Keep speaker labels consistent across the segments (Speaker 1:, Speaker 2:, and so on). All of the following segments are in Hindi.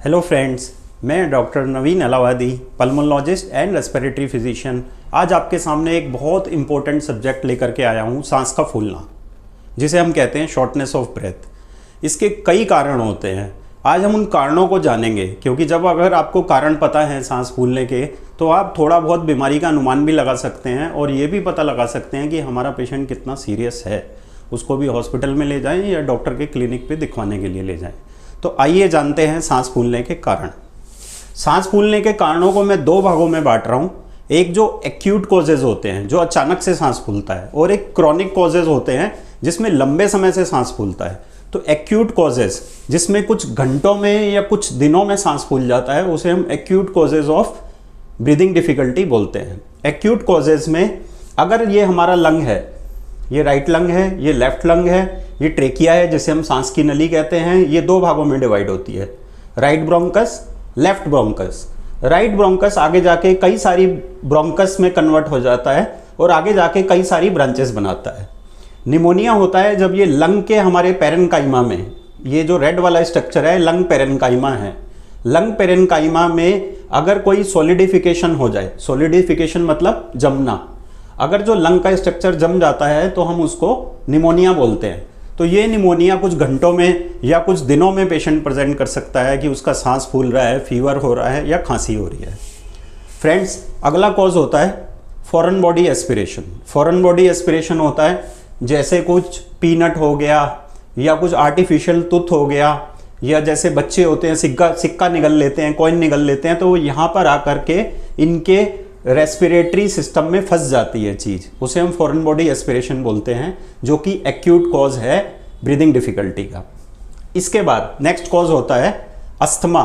Speaker 1: हेलो फ्रेंड्स, मैं doctor Naveen Alawadi, pulmonologist and respiratory physician. आज आपके सामने एक बहुत इंपॉर्टेंट सब्जेक्ट लेकर के आया हूँ, सांस का फूलना, जिसे हम कहते हैं शॉर्टनेस ऑफ ब्रेथ। इसके कई कारण होते हैं। आज हम उन कारणों को जानेंगे, क्योंकि जब अगर आपको कारण पता है सांस फूलने के, तो आप थोड़ा बहुत बीमारी का अनुमान भी लगा सकते हैं और ये भी पता लगा सकते हैं कि हमारा पेशेंट कितना सीरियस है। उसको भी हॉस्पिटल में ले जाएं या डॉक्टर के क्लिनिक पे दिखवाने के लिए ले जाएं। तो आइए जानते हैं सांस फूलने के कारण। सांस फूलने के कारणों को मैं दो भागों में बांट रहा हूँ। एक जो एक्यूट कॉजेज होते हैं, जो अचानक से सांस फूलता है, और एक क्रॉनिक कॉजेज होते हैं जिसमें लंबे समय से सांस फूलता है। तो एक्यूट कॉजेज जिसमें कुछ घंटों में या कुछ दिनों में सांस फूल जाता है, उसे हम acute causes of breathing difficulty बोलते हैं। एक्यूट कॉजेज में अगर ये हमारा लंग है, ये राइट लंग है, ये लेफ्ट लंग है, ये ट्रेकिया है जिसे हम सांस की नली कहते हैं, ये दो भागों में डिवाइड होती है, right bronchus, left bronchus. Right bronchus आगे जाके कई सारी ब्रोंकस में कन्वर्ट हो जाता है और आगे जाके कई सारी ब्रांचेस बनाता है। निमोनिया होता है जब ये लंग के हमारे पेरेन्काइमा में, ये जो रेड वाला स्ट्रक्चर है लंग पेरेन्काइमा है, लंग पेरेन्काइमा में अगर कोई सॉलिडिफिकेशन हो जाए, सॉलिडिफिकेशन मतलब जमना, अगर जो लंग का स्ट्रक्चर जम जाता है तो हम उसको निमोनिया बोलते हैं। तो ये निमोनिया कुछ घंटों में या कुछ दिनों में पेशेंट प्रेजेंट कर सकता है कि उसका सांस फूल रहा है, फीवर हो रहा है या खांसी हो रही है। फ्रेंड्स, अगला कॉज होता है foreign body aspiration. Foreign body aspiration होता है जैसे कुछ पीनट हो गया या कुछ आर्टिफिशियल टूथ हो गया, या जैसे बच्चे होते हैं सिक्का निगल लेते हैं, कॉइन निगल लेते हैं, तो वो यहाँ पर आकर के इनके रेस्पिरेटरी सिस्टम में फंस जाती है चीज़, उसे हम फॉरेन बॉडी एस्पिरेशन बोलते हैं, जो कि एक्यूट कॉज है ब्रीदिंग डिफिकल्टी का। इसके बाद नेक्स्ट कॉज होता है अस्थमा।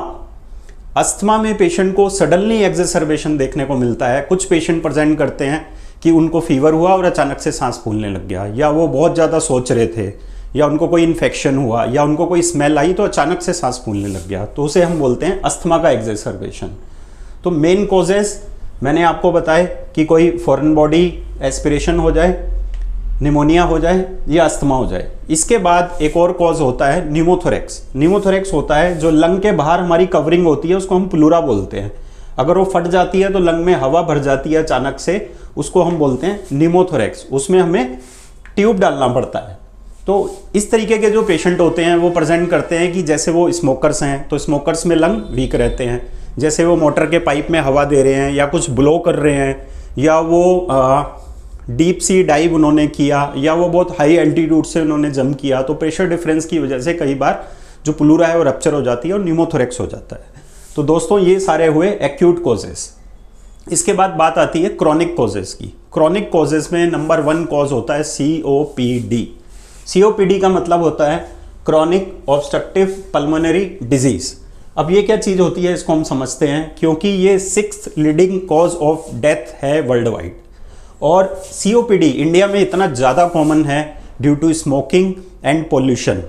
Speaker 1: अस्थमा में पेशेंट को सडनली एक्सेसरबेशन देखने को मिलता है। कुछ पेशेंट प्रेजेंट करते हैं कि उनको फीवर हुआ और अचानक से सांस फूलने लग गया, या वो बहुत ज़्यादा सोच रहे थे, या उनको कोई इन्फेक्शन हुआ, या उनको कोई स्मेल आई तो अचानक से सांस फूलने लग गया, तो उसे हम बोलते हैं अस्थमा का एक्सेसरबेशन। तो मेन कॉजेज मैंने आपको बताया कि कोई फॉरेन बॉडी एस्पिरेशन हो जाए, निमोनिया हो जाए या अस्थमा हो जाए। इसके बाद एक और कॉज होता है न्यूमोथोरेक्स। न्यूमोथोरेक्स होता है जो लंग के बाहर हमारी कवरिंग होती है, उसको हम प्लूरा बोलते हैं। अगर वो फट जाती है तो लंग में हवा भर जाती है अचानक से, उसको हम बोलते हैं न्यूमोथोरेक्स। उसमें हमें ट्यूब डालना पड़ता है। तो इस तरीके के जो पेशेंट होते हैं वो प्रेजेंट करते हैं कि जैसे वो स्मोकर्स हैं, तो स्मोकर्स में लंग वीक रहते हैं। जैसे वो मोटर के पाइप में हवा दे रहे हैं या कुछ ब्लो कर रहे हैं, या वो डीप सी डाइव उन्होंने किया, या वो बहुत हाई एल्टीट्यूड से उन्होंने जंप किया, तो प्रेशर डिफरेंस की वजह से कई बार जो प्लूरा है वो रप्चर हो जाती है और न्यूमोथोरेक्स हो जाता है। तो दोस्तों, ये सारे हुए एक्यूट कॉजेस। इसके बाद बात आती है क्रॉनिक कॉजेस की। क्रॉनिक कॉजेस में नंबर 1 कॉज होता है COPD। COPD का मतलब होता है क्रॉनिक ऑब्स्ट्रक्टिव पल्मोनरी डिजीज। अब ये क्या चीज़ होती है, इसको हम समझते हैं, क्योंकि ये 6th leading cause of death है वर्ल्ड वाइड। और COPD इंडिया में इतना ज़्यादा कॉमन है due to smoking and pollution.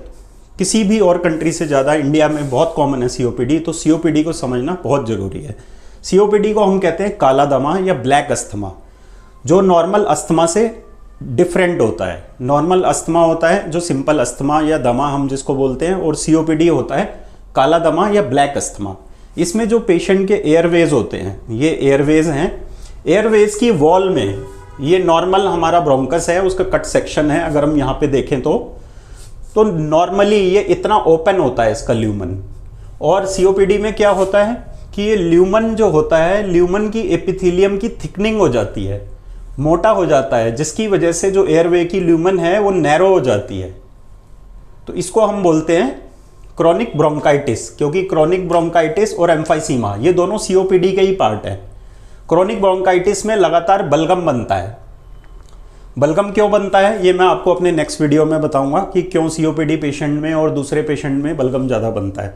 Speaker 1: किसी भी और कंट्री से ज़्यादा इंडिया में बहुत कॉमन है COPD। तो COPD को समझना बहुत ज़रूरी है। COPD को हम कहते हैं काला दमा या ब्लैक अस्थमा, जो नॉर्मल अस्थमा से डिफरेंट होता है। नॉर्मल अस्थमा होता है जो सिंपल अस्थमा या दमा हम जिसको बोलते हैं, और COPD होता है काला दमा या ब्लैक अस्थमा। इसमें जो पेशेंट के एयरवेज होते हैं, ये एयरवेज हैं। एयरवेज की वॉल में ये नॉर्मल हमारा ब्रोंकस है, उसका कट सेक्शन है। अगर हम यहाँ पे देखें तो नॉर्मली ये इतना ओपन होता है इसका ल्यूमन। और COPD में क्या होता है कि ये ल्यूमन जो होता है, ल्यूमन की एपिथेलियम की थिकनिंग हो जाती है, मोटा हो जाता है, जिसकी वजह से जो एयरवे की ल्यूमन है वो नैरो हो जाती है। तो इसको हम बोलते हैं क्रॉनिक ब्रोंकाइटिस, क्योंकि क्रॉनिक ब्रोंकाइटिस और एम्फाइसीमा ये दोनों COPD के ही पार्ट हैं। क्रॉनिक ब्रोंकाइटिस में लगातार बलगम बनता है। बलगम क्यों बनता है ये मैं आपको अपने नेक्स्ट वीडियो में बताऊंगा कि क्यों COPD पेशेंट में और दूसरे पेशेंट में बलगम ज़्यादा बनता है।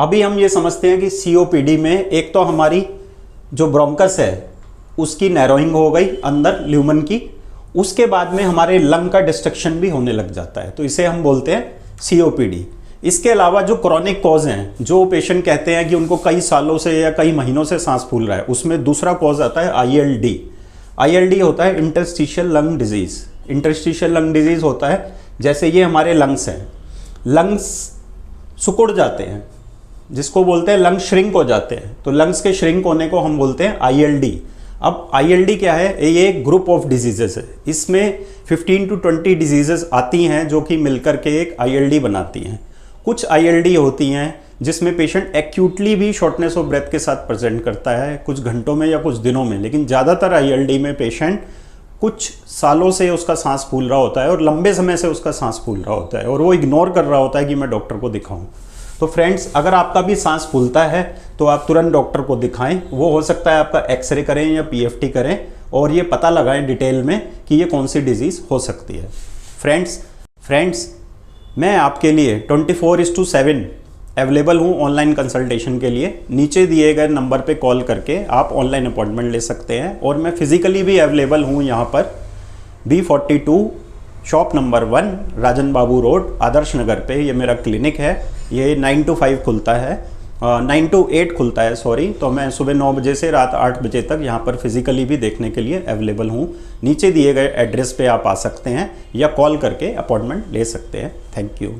Speaker 1: अभी हम ये समझते हैं कि COPD में एक तो हमारी जो ब्रोंकस है उसकी नैरोइंग हो गई अंदर ल्यूमन की, उसके बाद में हमारे लंग का डिस्ट्रक्शन भी होने लग जाता है, तो इसे हम बोलते हैं COPD। इसके अलावा जो क्रॉनिक कॉज हैं, जो पेशेंट कहते हैं कि उनको कई सालों से या कई महीनों से सांस फूल रहा है, उसमें दूसरा कॉज आता है ILD। ILD होता है interstitial lung disease. Interstitial lung disease होता है जैसे ये हमारे लंग्स हैं, लंग्स सिकुड़ जाते हैं, जिसको बोलते हैं लंग्स श्रिंक हो जाते हैं, तो लंग्स के श्रिंक होने को हम बोलते हैं ILD। अब ILD क्या है? ये एक ग्रुप ऑफ डिजीजेस है। इसमें 15 to 20 डिजीजेस आती हैं जो कि मिलकर के एक ILD बनाती हैं। कुछ ILD होती हैं जिसमें पेशेंट एक्यूटली भी शॉर्टनेस ऑफ ब्रेथ के साथ प्रेजेंट करता है, कुछ घंटों में या कुछ दिनों में, लेकिन ज़्यादातर ILD में पेशेंट कुछ सालों से उसका सांस फूल रहा होता है और लंबे समय से उसका सांस फूल रहा होता है और वो इग्नोर कर रहा होता है कि मैं डॉक्टर को दिखाऊं। तो फ्रेंड्स, अगर आपका भी सांस फूलता है तो आप तुरंत डॉक्टर को दिखाएं। वो हो सकता है आपका एक्सरे करें या PFT करें और ये पता लगाएं डिटेल में कि ये कौन सी डिजीज़ हो सकती है। फ्रेंड्स, मैं आपके लिए 24/7 अवेलेबल हूँ ऑनलाइन कंसल्टेशन के लिए। नीचे दिए गए नंबर पे कॉल करके आप ऑनलाइन अपॉइंटमेंट ले सकते हैं और मैं फिज़िकली भी अवेलेबल हूँ यहाँ पर B42 शॉप नंबर 1 राजन बाबू रोड आदर्श नगर पे। ये मेरा क्लिनिक है। ये 9 to 5 खुलता है, 9 to 8 खुलता है सॉरी। तो मैं सुबह 9 बजे से रात 8 बजे तक यहाँ पर फिज़िकली भी देखने के लिए अवेलेबल हूँ। नीचे दिए गए एड्रेस पे आप आ सकते हैं या कॉल करके अपॉइंटमेंट ले सकते हैं। Thank you.